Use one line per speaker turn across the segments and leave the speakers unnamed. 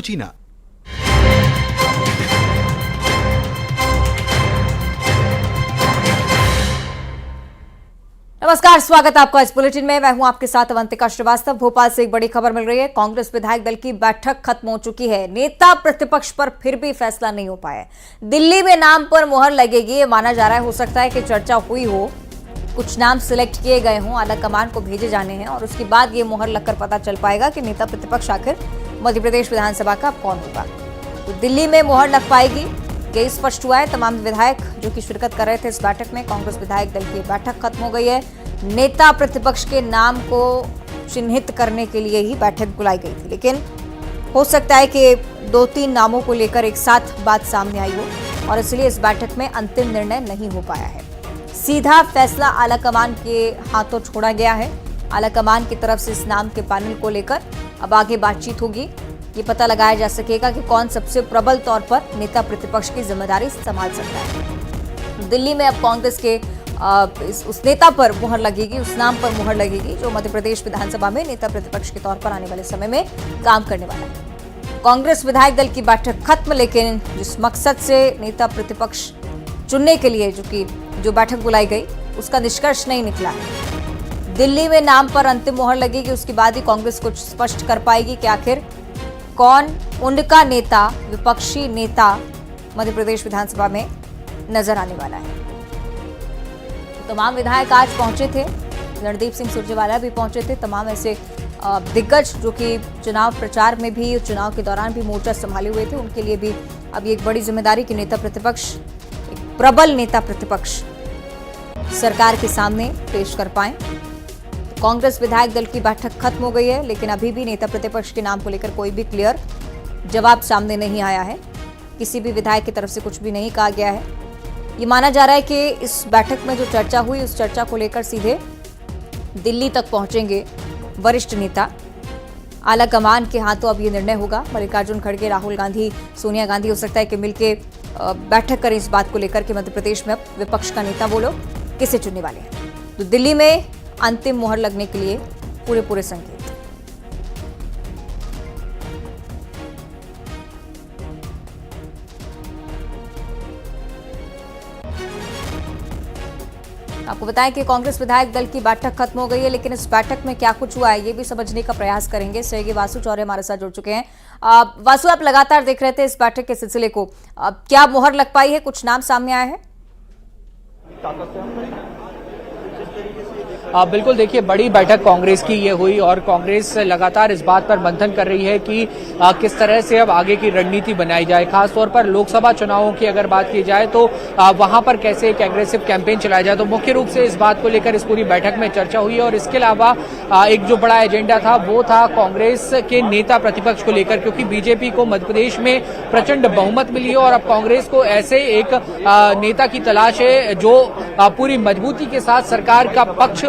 चीना।
नमस्कार, स्वागत है आपका इस बुलेटिन में। मैं हूं आपके साथ अवंतिका श्रीवास्तव। भोपाल से एक बड़ी खबर मिल रही है। कांग्रेस विधायक दल की बैठक खत्म हो चुकी है। नेता प्रतिपक्ष पर फिर भी फैसला नहीं हो पाया। दिल्ली में नाम पर मुहर लगेगी, ये माना जा रहा है। हो सकता है कि चर्चा हुई हो, कुछ नाम सिलेक्ट किए गए हों, आला कमान को भेजे जाने हैं और उसके बाद ये मुहर लगकर पता चल पाएगा कि नेता प्रतिपक्ष आखिर मध्य प्रदेश विधानसभा का कौन होगा। तो दिल्ली में मुहर लग पाएगी, ये स्पष्ट हुआ है। तमाम विधायक जो कि शिरकत कर रहे थे इस बैठक में, कांग्रेस विधायक दल की बैठक खत्म हो गई है। नेता प्रतिपक्ष के नाम को चिन्हित करने के लिए ही बैठक बुलाई गई थी, लेकिन हो सकता है कि 2-3 नामों को लेकर एक साथ बात सामने आई हो और इसलिए इस बैठक में अंतिम निर्णय नहीं हो पाया है। सीधा फैसला आलाकमान के हाथों छोड़ा गया है। आलाकमान की तरफ से इस नाम के पैनल को लेकर अब आगे बातचीत होगी। ये पता लगाया जा सकेगा कि कौन सबसे प्रबल तौर पर नेता प्रतिपक्ष की जिम्मेदारी संभाल सकता है। दिल्ली में अब कांग्रेस के उस नेता पर मुहर लगेगी, उस नाम पर मुहर लगेगी जो मध्य प्रदेश विधानसभा में नेता प्रतिपक्ष के तौर पर आने वाले समय में काम करने वाला है। कांग्रेस विधायक दल की बैठक खत्म, लेकिन जिस मकसद से नेता प्रतिपक्ष चुनने के लिए जो बैठक बुलाई गई उसका निष्कर्ष नहीं निकला है। दिल्ली में नाम पर अंतिम मुहर लगेगी, उसके बाद ही कांग्रेस कुछ स्पष्ट कर पाएगी कि आखिर कौन उनका नेता, विपक्षी नेता मध्य प्रदेश विधानसभा में नजर आने वाला है। तमाम विधायक आज पहुंचे थे, रणदीप सिंह सुरजेवाला भी पहुंचे थे। तमाम ऐसे दिग्गज जो कि चुनाव प्रचार में भी, चुनाव के दौरान भी मोर्चा संभाले हुए थे, उनके लिए भी अब ये एक बड़ी जिम्मेदारी कि नेता प्रतिपक्ष, एक प्रबल नेता प्रतिपक्ष सरकार के सामने पेश कर पाए। कांग्रेस विधायक दल की बैठक खत्म हो गई है, लेकिन अभी भी नेता प्रतिपक्ष के नाम को लेकर कोई भी क्लियर जवाब सामने नहीं आया है। किसी भी विधायक की तरफ से कुछ भी नहीं कहा गया है। ये माना जा रहा है कि इस बैठक में जो चर्चा हुई, उस चर्चा को लेकर सीधे दिल्ली तक पहुंचेंगे वरिष्ठ नेता। आला कमान के हाथों अब ये निर्णय होगा। मल्लिकार्जुन खड़गे, राहुल गांधी, सोनिया गांधी हो सकता है कि मिलकर बैठक करें इस बात को लेकर कि मध्य प्रदेश में अब विपक्ष का नेता वो लोग किसे चुनने वाले हैं। तो दिल्ली में अंतिम मुहर लगने के लिए पूरे संकेत। आपको बताएं कि कांग्रेस विधायक दल की बैठक खत्म हो गई है, लेकिन इस बैठक में क्या कुछ हुआ है ये भी समझने का प्रयास करेंगे। सहयोगी वासु चौरे हमारे साथ जुड़ चुके हैं। वासु, आप लगातार देख रहे थे इस बैठक के सिलसिले को, क्या मुहर लग पाई है? कुछ नाम सामने आए हैं?
बिल्कुल, देखिए, बड़ी बैठक कांग्रेस की ये हुई और कांग्रेस लगातार इस बात पर मंथन कर रही है कि किस तरह से अब आगे की रणनीति बनाई जाए। खासतौर पर लोकसभा चुनावों की अगर बात की जाए तो वहां पर कैसे एक एग्रेसिव कैंपेन चलाया जाए। तो मुख्य रूप से इस बात को लेकर इस पूरी बैठक में चर्चा हुई और इसके अलावा एक जो बड़ा एजेंडा था वो था कांग्रेस के नेता प्रतिपक्ष को लेकर, क्योंकि बीजेपी को मध्य प्रदेश में प्रचंड बहुमत मिली है और अब कांग्रेस को ऐसे एक नेता की तलाश है जो पूरी मजबूती के साथ सरकार का पक्ष,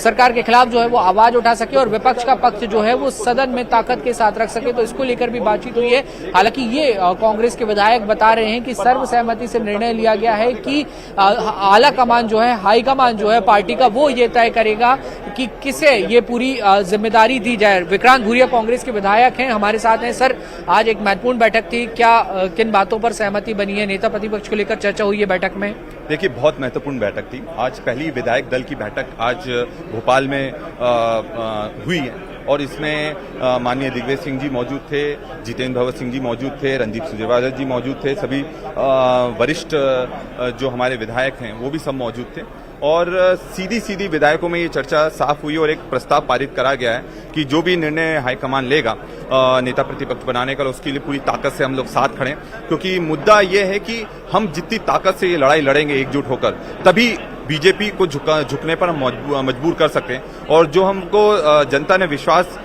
सरकार के खिलाफ जो है वो आवाज उठा सके और विपक्ष का पक्ष जो है वो सदन में ताकत के साथ रख सके। तो इसको लेकर भी बातचीत हुई है। हालांकि ये कांग्रेस के विधायक बता रहे हैं कि सर्वसहमति से निर्णय लिया गया है कि आला कमान जो है, हाई कमान जो है पार्टी का, वो ये तय करेगा कि किसे ये पूरी जिम्मेदारी दी जाए। विक्रांत भूरिया कांग्रेस के विधायक हैं, हमारे साथ हैं। सर, आज एक महत्वपूर्ण बैठक थी, क्या किन बातों पर सहमति बनी है? नेता प्रतिपक्ष को लेकर चर्चा हुई है बैठक में।
देखिए, बहुत महत्वपूर्ण बैठक थी। आज पहली विधायक दल की बैठक आज भोपाल में हुई है और इसमें माननीय दिग्विजय सिंह जी मौजूद थे, जितेंद्र भगत सिंह जी मौजूद थे, रणदीप सुरजेवाला जी मौजूद थे, सभी वरिष्ठ जो हमारे विधायक हैं वो भी सब मौजूद थे और सीधी विधायकों में ये चर्चा साफ हुई और एक प्रस्ताव पारित करा गया है कि जो भी निर्णय हाईकमान लेगा नेता प्रतिपक्ष बनाने का, उसके लिए पूरी ताकत से हम लोग साथ खड़े, क्योंकि मुद्दा ये है कि हम जितनी ताकत से ये लड़ाई लड़ेंगे एकजुट होकर, तभी बीजेपी को झुकने पर हम मजबूर कर सकते हैं। और जो हमको जनता ने विश्वास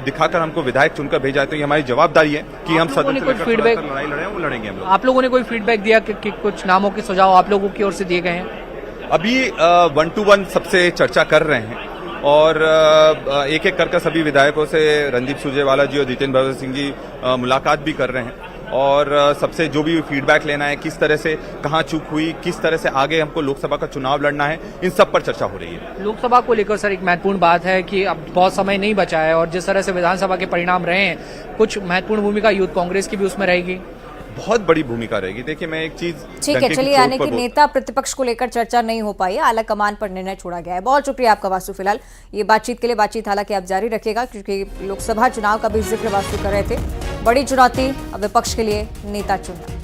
दिखाकर हमको विधायक चुनकर भेजा है, तो ये हमारी जवाबदारी है कि हम सदन से फीडबैक लड़ाई लड़े, वो लड़ेंगे हम लोग। आप लोगों ने कोई फीडबैक दिया कि कुछ नामों के सुझाव आप लोगों की ओर से दिए गए हैं? अभी 1-to-1 सबसे चर्चा कर रहे हैं और एक एक कर सभी विधायकों से रणदीप सुरजेवाला जी और जितेंद्र भगत सिंह जी मुलाकात भी कर रहे हैं और सबसे जो भी फीडबैक लेना है, किस तरह से कहाँ चूक हुई, किस तरह से आगे हमको लोकसभा का चुनाव लड़ना है, इन सब पर चर्चा हो रही है।
लोकसभा को लेकर सर एक महत्वपूर्ण बात है कि अब बहुत समय नहीं बचा है और जिस तरह से विधानसभा के परिणाम रहे हैं, कुछ महत्वपूर्ण भूमिका यूथ कांग्रेस की भी उसमें रहेगी।
बहुत बड़ी भूमिका रहेगी। देखिए, मैं एक चीज
ठीक है, चलिए, यानी कि नेता प्रतिपक्ष को लेकर चर्चा नहीं हो पाई है, आला कमान पर निर्णय छोड़ा गया है। बहुत शुक्रिया आपका वासु। फिलहाल ये बातचीत के लिए बातचीत हालांकि आप जारी रखिएगा, क्योंकि लोकसभा चुनाव का भी जिक्र वासु कर रहे थे। बड़ी चुनौती अब विपक्ष के लिए नेता चुनना।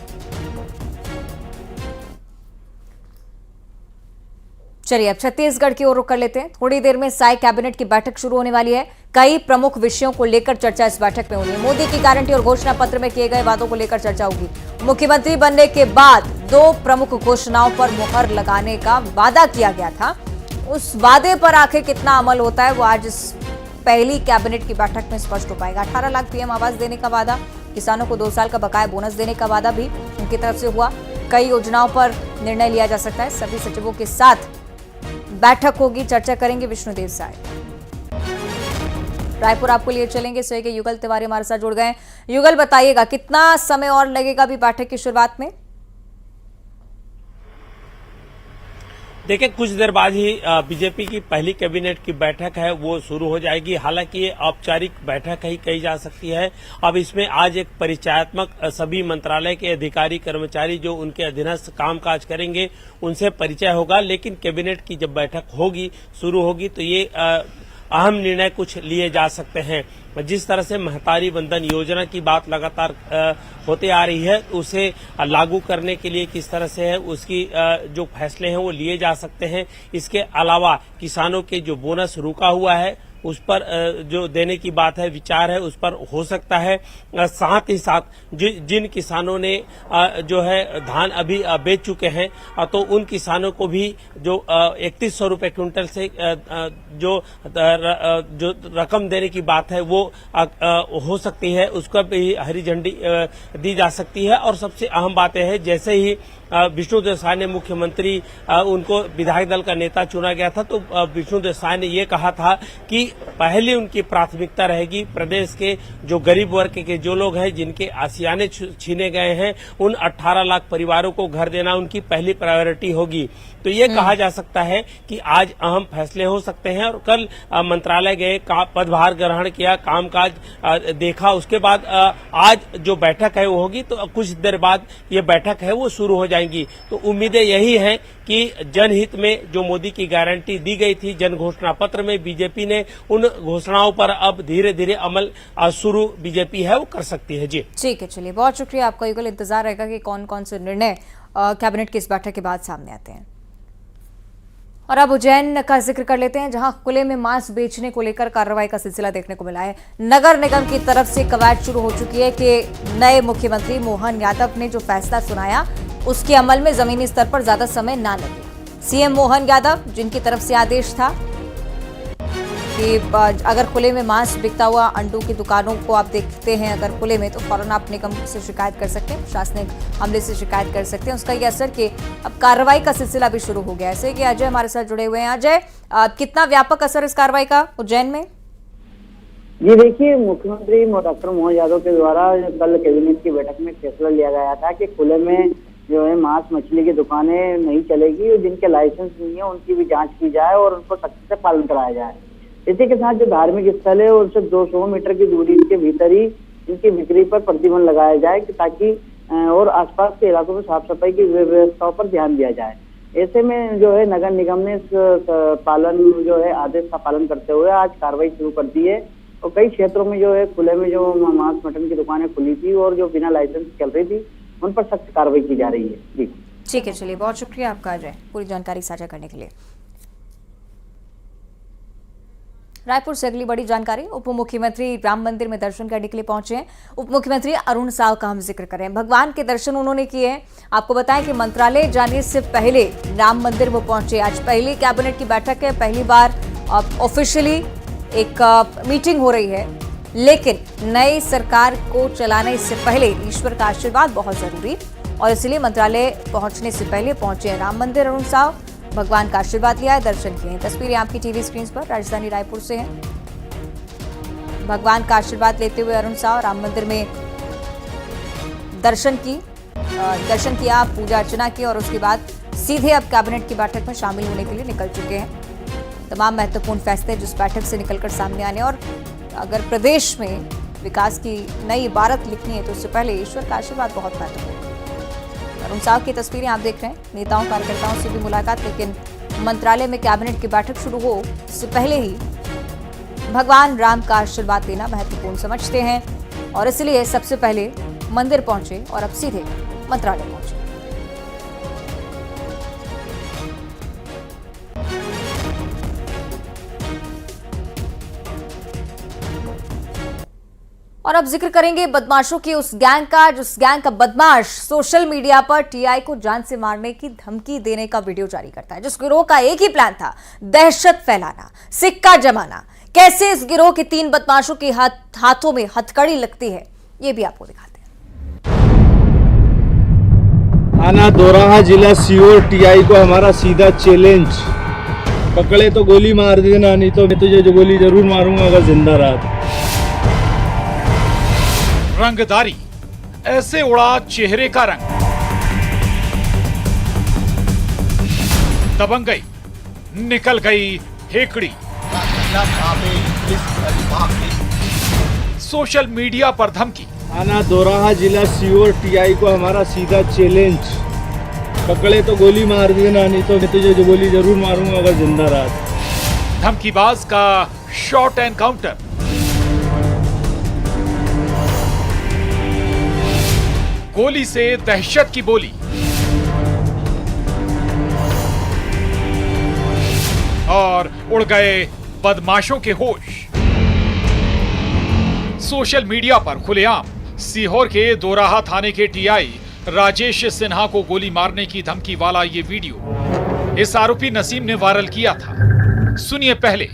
चलिए अब छत्तीसगढ़ की ओर रुख कर लेते हैं। थोड़ी देर में साई कैबिनेट की बैठक शुरू होने वाली है। कई प्रमुख विषयों को लेकर चर्चा इस बैठक में होनी है। मोदी की गारंटी और घोषणा पत्र में किए गए वादों को लेकर चर्चा होगी। मुख्यमंत्री बनने के बाद 2 प्रमुख घोषणाओं पर मुहर लगाने का वादा किया गया था। उस वादे पर आखिर कितना अमल होता है, वो आज इस पहली कैबिनेट की बैठक में स्पष्ट हो पाएगा। 18 लाख पीएम आवास देने का वादा, किसानों को 2 साल का बकाया बोनस देने का वादा भी उनकी तरफ से हुआ। कई योजनाओं पर निर्णय लिया जा सकता है। सभी सचिवों के साथ बैठक होगी, चर्चा करेंगे विष्णुदेव साय। रायपुर आपको लिए चलेंगे, सोए के युगल तिवारी हमारे साथ जुड़ गए। युगल, बताइएगा कितना समय और लगेगा अभी बैठक की शुरुआत में?
देखिए, कुछ देर बाद ही बीजेपी की पहली कैबिनेट की बैठक है वो शुरू हो जाएगी। हालांकि ये औपचारिक बैठक ही कही जा सकती है। अब इसमें आज एक परिचयात्मक सभी मंत्रालय के अधिकारी कर्मचारी जो उनके अधीनस्थ कामकाज करेंगे उनसे परिचय होगा। लेकिन कैबिनेट की जब बैठक होगी, शुरू होगी, तो ये अहम निर्णय कुछ लिए जा सकते हैं। जिस तरह से महतारी वंदन योजना की बात लगातार होते आ रही है, उसे लागू करने के लिए किस तरह से है उसकी जो फैसले हैं वो लिए जा सकते हैं। इसके अलावा किसानों के जो बोनस रुका हुआ है उस पर जो देने की बात है, विचार है, उस पर हो सकता है। साथ ही साथ जिन किसानों ने जो है धान अभी बेच चुके हैं, तो उन किसानों को भी जो 3100 रुपए क्विंटल से जो रकम देने की बात है वो हो सकती है, उसका भी हरी झंडी दी जा सकती है। और सबसे अहम बात है, जैसे ही विष्णुदेव साय ने मुख्यमंत्री उनको विधायक दल का नेता चुना गया था, तो विष्णुदेव साय ने ये कहा था कि पहले उनकी प्राथमिकता रहेगी प्रदेश के जो गरीब वर्ग के जो लोग हैं, जिनके आशियाने छीने गए हैं, उन 18 लाख परिवारों को घर देना उनकी पहली प्रायोरिटी होगी। तो ये कहा जा सकता है कि आज अहम फैसले हो सकते हैं। और कल मंत्रालय गए, पदभार ग्रहण किया, कामकाज देखा, उसके बाद आज जो बैठक है वो होगी। तो कुछ देर बाद ये बैठक है वो शुरू हो जाएंगी। तो उम्मीदें यही हैं कि जनहित में जो मोदी की गारंटी दी गई थी जन घोषणा पत्र में, बीजेपी ने उन घोषणाओं पर अब धीरे धीरे अमल शुरू बीजेपी है वो कर सकती है। जी
ठीक है, चलिए, बहुत शुक्रिया आपका युगल। इंतजार रहेगा कि कौन कौन से निर्णय कैबिनेट की इस बैठक के बाद सामने आते हैं। और अब उज्जैन का जिक्र कर लेते हैं, जहां खुले में मांस बेचने को लेकर कार्रवाई का सिलसिला देखने को मिला है। नगर निगम की तरफ से कवायद शुरू हो चुकी है कि नए मुख्यमंत्री मोहन यादव ने जो फैसला सुनाया उसके अमल में जमीनी स्तर पर ज्यादा समय ना लगे। सीएम मोहन यादव, जिनकी तरफ से आदेश था कि अगर खुले में मांस बिकता हुआ अंडों की दुकानों को आप देखते हैं अगर खुले में, तो फौरन आप निगम से शिकायत कर सकते हैं, प्रशासनिक हमले से शिकायत कर सकते हैं। उसका ये असर कि अब कार्रवाई का सिलसिला भी शुरू हो गया है। ऐसे कि अजय हमारे साथ जुड़े हुए हैं। अजय, कितना व्यापक असर इस कार्रवाई का उज्जैन में?
ये देखिए, मुख्यमंत्री डॉक्टर मोहन यादव के द्वारा कल कैबिनेट की बैठक में फैसला लिया गया था कि खुले में जो है मांस मछली की दुकानें नहीं चलेगी और जिनके लाइसेंस नहीं है उनकी भी जांच की जाए और उनको सख्ती से पालन कराया जाए। इसी के साथ जो धार्मिक स्थल है उनसे 200 मीटर की दूरी के भीतर ही इनकी बिक्री पर प्रतिबंध लगाया जाए, ताकि और आसपास के इलाकों में साफ सफाई की व्यवस्थाओं पर ध्यान दिया जाए। ऐसे में जो है नगर निगम ने इस पालन जो है आदेश का पालन करते हुए आज कार्रवाई शुरू कर दी है। और कई क्षेत्रों में जो है खुले में जो मांस मटन की दुकानें खुली थी और जो बिना लाइसेंस चल रही थी उन पर सख्त कार्रवाई की जा रही है। जी
ठीक है, चलिए, बहुत शुक्रिया आपका अजय पूरी जानकारी साझा करने के लिए। रायपुर से अगली बड़ी जानकारी, उप मुख्यमंत्री राम मंदिर में दर्शन करने के लिए पहुंचे हैं। उप मुख्यमंत्री अरुण साव का हम जिक्र करें, भगवान के दर्शन उन्होंने किए हैं। आपको बताएं कि मंत्रालय जाने से पहले राम मंदिर वो पहुंचे। आज पहली कैबिनेट की बैठक है, पहली बार ऑफिशियली एक मीटिंग हो रही है, लेकिन नई सरकार को चलाने से पहले ईश्वर का आशीर्वाद बहुत जरूरी, और इसलिए मंत्रालय पहुंचने से पहले पहुंचे हैं राम मंदिर अरुण साव। भगवान का आशीर्वाद लिया है, दर्शन किए हैं। तस्वीरें आपकी टीवी स्क्रीन पर राजधानी रायपुर से हैं। भगवान का आशीर्वाद लेते हुए अरुण साव राम मंदिर में दर्शन किया, पूजा अर्चना की और उसके बाद सीधे अब कैबिनेट की बैठक में शामिल होने के लिए निकल चुके हैं। तमाम महत्वपूर्ण फैसले जिस बैठक से निकलकर सामने आने और अगर प्रदेश में विकास की नई इबारत लिखनी है तो उससे पहले ईश्वर का आशीर्वाद बहुत महत्वपूर्ण है। अरुण साहब की तस्वीरें आप देख रहे हैं, नेताओं कार्यकर्ताओं से भी मुलाकात, लेकिन मंत्रालय में कैबिनेट की बैठक शुरू हो इससे पहले ही भगवान राम का आशीर्वाद लेना महत्वपूर्ण समझते हैं और इसलिए सबसे पहले मंदिर पहुंचे और अब सीधे मंत्रालय पहुंचे। और अब जिक्र करेंगे बदमाशों की, उस गैंग का जिस गैंग का बदमाश सोशल मीडिया पर टीआई को जान से मारने की धमकी देने का वीडियो जारी करता है। जिस गिरोह का एक ही प्लान था, दहशत फैलाना, सिक्का जमाना। कैसे इस गिरोह के 3 बदमाशों के हाथों में हथकड़ी लगती है, ये भी आपको दिखाते हैं।
थाना दोराहा, जिला सीओ, टीआई को हमारा सीधा चैलेंज, पकड़े तो गोली मार देना, नहीं तो मैं तुझे जो गोली जरूर मारूंगा अगर जिंदा रहा।
रंगदारी, ऐसे उड़ा चेहरे का रंग, दबंग गई, निकल गई हेकड़ी। सोशल मीडिया पर धमकी।
थाना दोराहा, जिला सीओ, टीआई को हमारा सीधा चैलेंज, पकड़े तो गोली मार देना, नहीं तो मैं तुझे जो गोली जरूर मारूंगा अगर जिंदा रहा।
धमकीबाज का शॉर्ट एनकाउंटर। गोली से दहशत की बोली। और उड़ गए बदमाशों के होश। सोशल मीडिया पर खुलेआम सीहोर के दोराहा थाने के टीआई राजेश सिन्हा को गोली मारने की धमकी वाला ये वीडियो इस आरोपी नसीम ने वायरल किया था। सुनिए पहले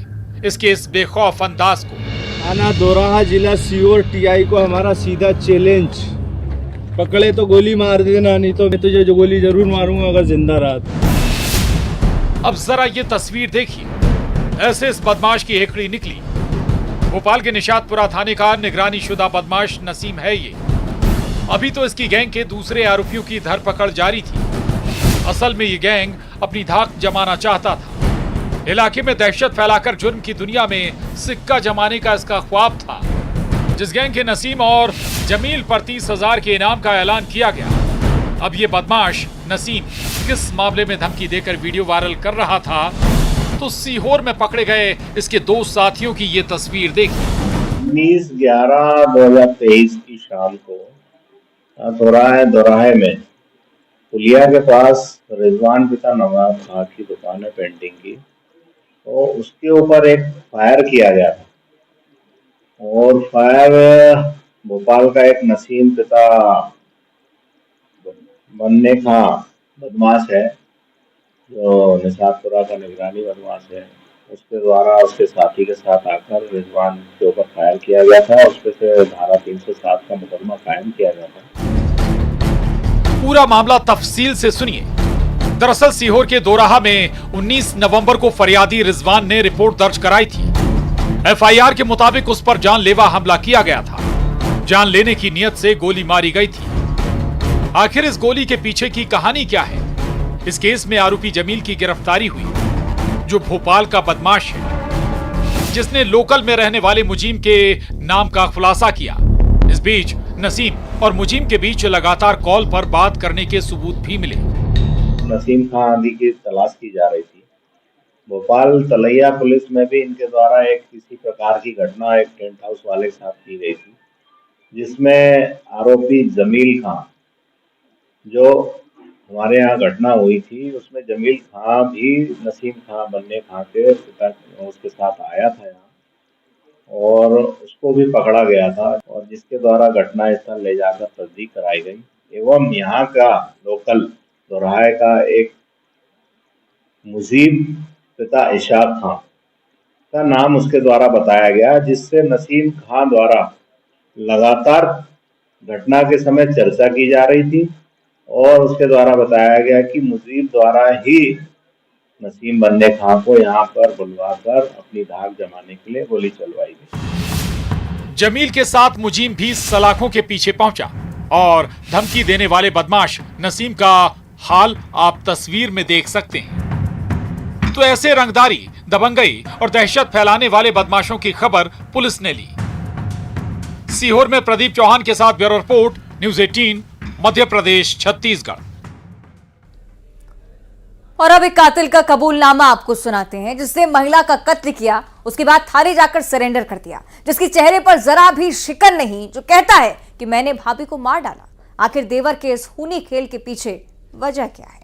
इसके इस बेखौफ अंदाज को।
थाना दोराहा, जिला सीओ, टीआई को हमारा सीधा चैलेंज, पकड़े तो गोली मार देना, नहीं तो मैं तुझे जो गोली जरूर मारूंगा अगर जिंदा रहा।
अब जरा ये तस्वीर देखिए, ऐसे इस बदमाश की हेकड़ी निकली। भोपाल के निशातपुरा थाने का निगरानी शुदा बदमाश नसीम है ये। अभी तो इसकी गैंग के दूसरे आरोपियों की धरपकड़ जारी थी। असल में ये गैंग अपनी धाक जमाना चाहता था। इलाके में दहशत फैलाकर जुर्म की दुनिया में सिक्का जमाने का इसका ख्वाब था। जिस गैंग के नसीम और जमील पर 30,000 के इनाम का ऐलान किया गया। अब ये बदमाश नसीम किस मामले में धमकी देकर वीडियो वायरल कर रहा था, तो सीहोर में पकड़े गए इसके 2 साथियों की ये तस्वीर देखिए।
19/11/2023 की शाम को दोराहे में पुलिया के पास रिजवान पिता नवाब खां की दुकान है पेंटिंग की, तो उसके ऊपर एक फायर किया गया था। और फायर भोपाल का एक नसीम पिता बनने का बदमाश है, जो निशातपुरा का निगरानी बदमाश है, उसके द्वारा उसके साथी के साथ आकर रिजवान के ऊपर फायर किया गया था। उस पर से धारा 307 का मुकदमा कायम किया गया था।
पूरा मामला तफसील से सुनिए। दरअसल सीहोर के दोराहा में 19 नवंबर को फरियादी रिजवान ने रिपोर्ट दर्ज कराई थी। एफआईआर के मुताबिक उस पर जानलेवा हमला किया गया था। जान लेने की नियत से गोली मारी गई थी। आखिर इस गोली के पीछे की कहानी क्या है? इस केस में आरोपी जमील की गिरफ्तारी हुई, जो भोपाल का बदमाश है, जिसने लोकल में रहने वाले मुजीम के नाम का खुलासा किया। इस बीच नसीम और मुजीम के बीच लगातार कॉल पर बात करने के सबूत भी मिले।
नसीम खां आदि की तलाश की जा रही थी। भोपाल तलैया पुलिस में भी इनके द्वारा एक किसी प्रकार की घटना एक टेंट हाउस वाले के साथ की गई थी, जिसमें आरोपी जमील खां, जो हमारे यहाँ घटना हुई थी, उसमें जमील खां भी नसीम खां बनने खां के पिता उसके साथ आया था यहाँ और उसको भी पकड़ा गया था, और जिसके द्वारा घटना स्थल ले जाकर तस्दीक कराई गई। एवं यहाँ का लोकल दोराहे का एक मुजीब पिता इशाक खां का नाम उसके द्वारा बताया गया, जिससे नसीम खां द्वारा लगातार घटना के समय चर्चा की जा रही थी और उसके द्वारा बताया गया कि मुजीब द्वारा ही नसीम बनने खां को यहाँ पर बुलवाकर अपनी धाक जमाने के लिए गोली चलवाई गई।
जमील के साथ मुजीम भी सलाखों के पीछे पहुंचा। और धमकी देने वाले बदमाश नसीम का हाल आप तस्वीर में देख सकते हैं। तो ऐसे रंगदारी, दबंगई और दहशत फैलाने वाले बदमाशों की खबर पुलिस ने ली। सीहोर में प्रदीप चौहान के साथ bureau report, news 18, Madhya Pradesh, Chhattisgarh.
और अब एक कातिल का कबूलनामा आपको सुनाते हैं, जिसने महिला का कत्ल किया, उसके बाद थाने जाकर सरेंडर कर दिया, जिसके चेहरे पर जरा भी शिकन नहीं, जो कहता है कि मैंने भाभी को मार डाला। आखिर देवर के इस खूनी खेल के पीछे वजह क्या है?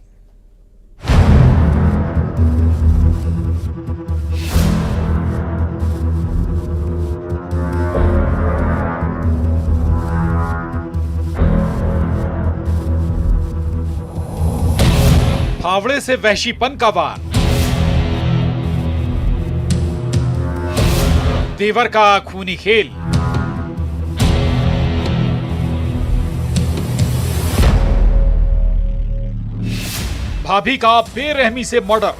फावड़े से वहशीपन का वार, देवर का खूनी खेल, भाभी का बेरहमी से मर्डर,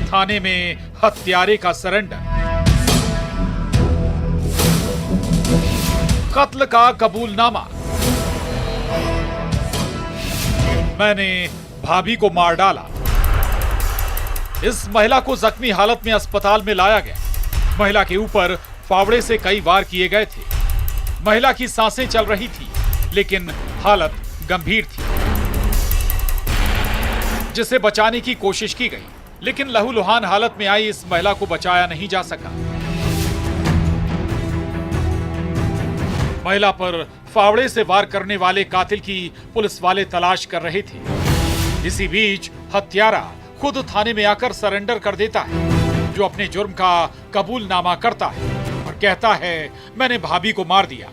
थाने में हत्यारे का सरेंडर, कत्ल का कबूलनामा, मैंने भाभी को मार डाला। इस महिला को जख्मी हालत में अस्पताल में लाया गया। महिला के ऊपर फावड़े से कई वार किए गए थे। महिला की सांसें चल रही थी, लेकिन हालत गंभीर थी, जिसे बचाने की कोशिश की गई, लेकिन लहूलुहान हालत में आई इस महिला को बचाया नहीं जा सका। महिला पर फावड़े से वार करने वाले कातिल की पुलिस वाले तलाश कर रहे थे। इसी बीच हत्यारा खुद थाने में आकर सरेंडर कर देता है, जो अपने जुर्म का कबूलनामा करता है और कहता है मैंने भाभी को मार दिया।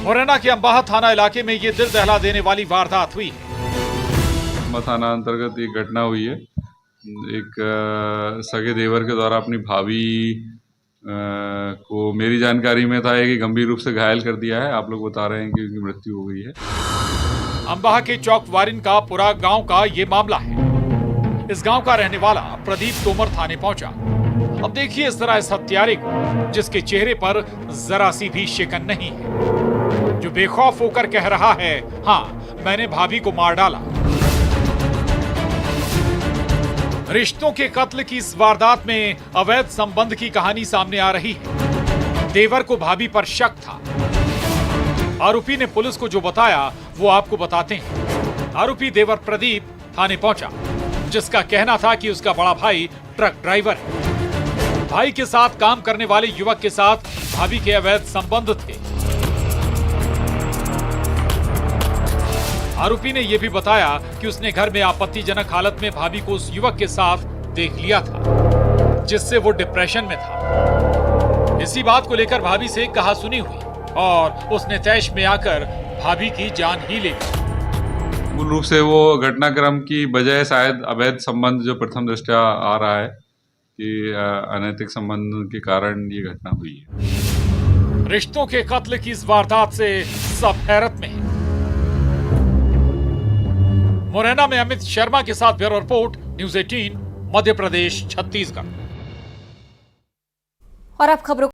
मुरैना के अंबाह थाना इलाके में ये दिल दहला देने वाली वारदात हुई है।
थाना अंतर्गत एक घटना हुई है। एक सगे देवर के द्वारा अपनी भाभी को मेरी जानकारी में था कि गंभीर रूप से घायल कर दिया है। आप लोग बता रहे हैं कि उनकी मृत्यु हो गई है।
अंबाह के चौक वारिन का पुरा गांव का ये मामला है। इस गांव का रहने वाला प्रदीप तोमर थाने पहुंचा। अब देखिए इस तरह इस हत्यारे को, जिसके चेहरे पर जरा सी भी शिकन नहीं है, जो बेखौफ होकर कह रहा है हाँ मैंने भाभी को मार डाला। रिश्तों के कत्ल की इस वारदात में अवैध संबंध की कहानी सामने आ रही है। देवर को भाभी पर शक था। आरोपी ने पुलिस को जो बताया वो आपको बताते हैं। आरोपी देवर प्रदीप थाने पहुंचा, जिसका कहना था कि उसका बड़ा भाई ट्रक ड्राइवर है। भाई के साथ काम करने वाले युवक के साथ भाभी के अवैध संबंध थे। आरोपी ने यह भी बताया कि उसने घर में आपत्तिजनक हालत में भाभी को उस युवक के साथ देख लिया था, जिससे वो डिप्रेशन में था। इसी बात को लेकर भाभी से कहासुनी हुई और उसने तैश में आकर भाभी की जान ही ले ली।
मूल रूप से वो घटनाक्रम की बजाय शायद अवैध संबंध जो प्रथम दृष्टया आ रहा है कि अनैतिक संबंध के कारण ये घटना हुई है।
रिश्तों के कत्ल की इस वारदात से सब हैरत में है। मुरैना में अमित शर्मा के साथ bureau report, news 18, Madhya Pradesh, Chhattisgarh.
और अब खबरों